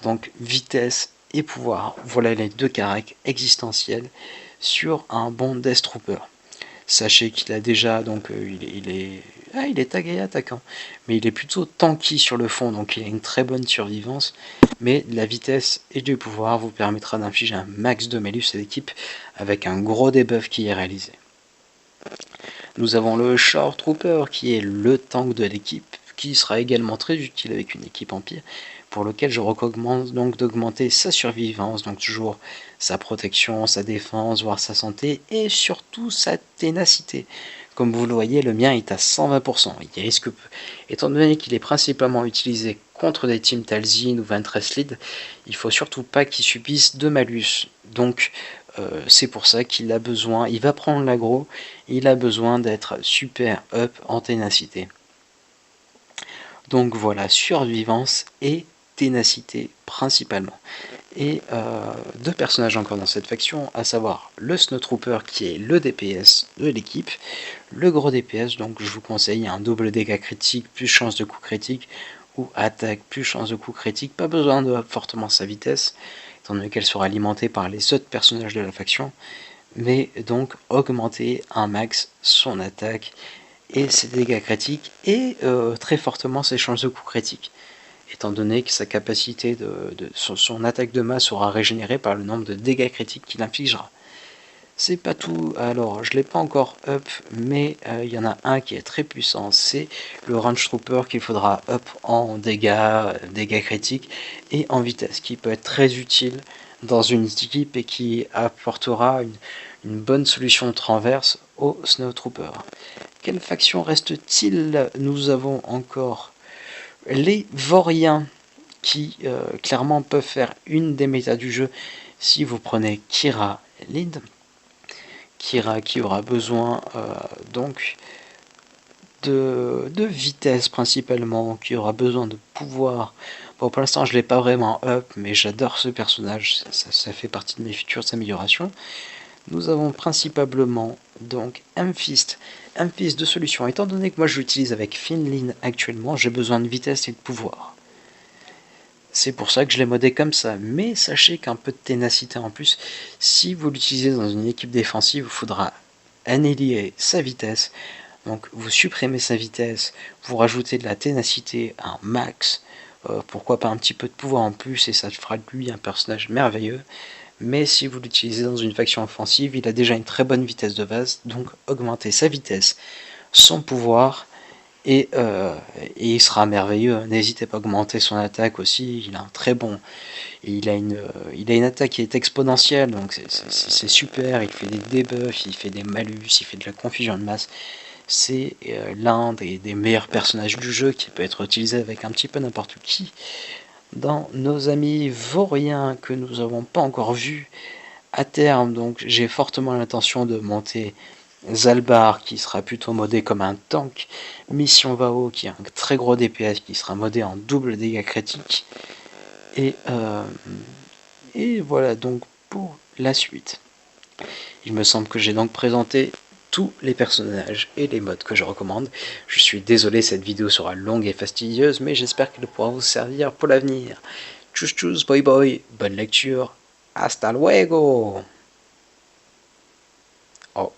Donc vitesse et pouvoir, voilà les deux caracs existentiels sur un bon Death Trooper. Sachez qu'il a déjà, donc il est tagué attaquant, mais il est plutôt tanky sur le fond, donc il a une très bonne survivance, mais la vitesse et du pouvoir vous permettra d'infliger un max de malus à l'équipe avec un gros debuff qui est réalisé. Nous avons le Shore Trooper qui est le tank de l'équipe, qui sera également très utile avec une équipe empire, pour lequel je recommande donc d'augmenter sa survivance, donc toujours sa protection, sa défense, voire sa santé, et surtout sa ténacité. Comme vous le voyez, le mien est à 120%. Il risque, étant donné qu'il est principalement utilisé contre des teams Talzin ou Ventress Lead, il faut surtout pas qu'il subisse de malus. Donc c'est pour ça qu'il a besoin, il va prendre l'aggro, il a besoin d'être super up en ténacité. Donc voilà, survivance et ténacité principalement. Et deux personnages encore dans cette faction, à savoir le Snowtrooper qui est le DPS de l'équipe, le gros DPS, donc je vous conseille un double dégâts critique plus chance de coup critique, ou attaque plus chance de coup critique, pas besoin de fortement sa vitesse, étant donné qu'elle sera alimentée par les autres personnages de la faction, mais donc augmenter un max son attaque et ses dégâts critiques et très fortement ses chances de coup critique, étant donné que sa capacité son attaque de masse sera régénérée par le nombre de dégâts critiques qu'il infligera. C'est pas tout, alors je l'ai pas encore up, mais il y en a un qui est très puissant, c'est le Range Trooper qu'il faudra up en dégâts critiques et en vitesse, qui peut être très utile dans une équipe et qui apportera une bonne solution de transverse au Snowtrooper. Quelle faction reste-t-il? Nous avons encore les Vauriens qui clairement peuvent faire une des méta du jeu si vous prenez Kira lead. Kira qui aura besoin donc de vitesse principalement, qui aura besoin de pouvoir. Bon, pour l'instant je l'ai pas vraiment up, mais j'adore ce personnage, ça fait partie de mes futures améliorations. Nous avons principalement donc Amphist de solution. Étant donné que moi je l'utilise avec Finlin actuellement, j'ai besoin de vitesse et de pouvoir. C'est pour ça que je l'ai modé comme ça. Mais sachez qu'un peu de ténacité en plus, si vous l'utilisez dans une équipe défensive, il faudra annihiler sa vitesse. Donc vous supprimez sa vitesse, vous rajoutez de la ténacité à un max, pourquoi pas un petit peu de pouvoir en plus, et ça fera de lui un personnage merveilleux. Mais si vous l'utilisez dans une faction offensive, il a déjà une très bonne vitesse de base, donc augmentez sa vitesse, son pouvoir, et il sera merveilleux. N'hésitez pas à augmenter son attaque aussi, il a un très bon, il a une attaque qui est exponentielle, donc c'est super, il fait des debuffs, il fait des malus, il fait de la confusion de masse. C'est l'un des meilleurs personnages du jeu qui peut être utilisé avec un petit peu n'importe qui. Dans nos amis vauriens que nous n'avons pas encore vus à terme, donc j'ai fortement l'intention de monter Zalbar qui sera plutôt modé comme un tank, Mission Vao qui est un très gros DPS qui sera modé en double dégâts critiques, et voilà donc pour la suite. Il me semble que j'ai donc présenté tous les personnages et les modes que je recommande. Je suis désolé, cette vidéo sera longue et fastidieuse, mais j'espère qu'elle pourra vous servir pour l'avenir. Tchuss tchuss, boy boy, bonne lecture, hasta luego. Oh.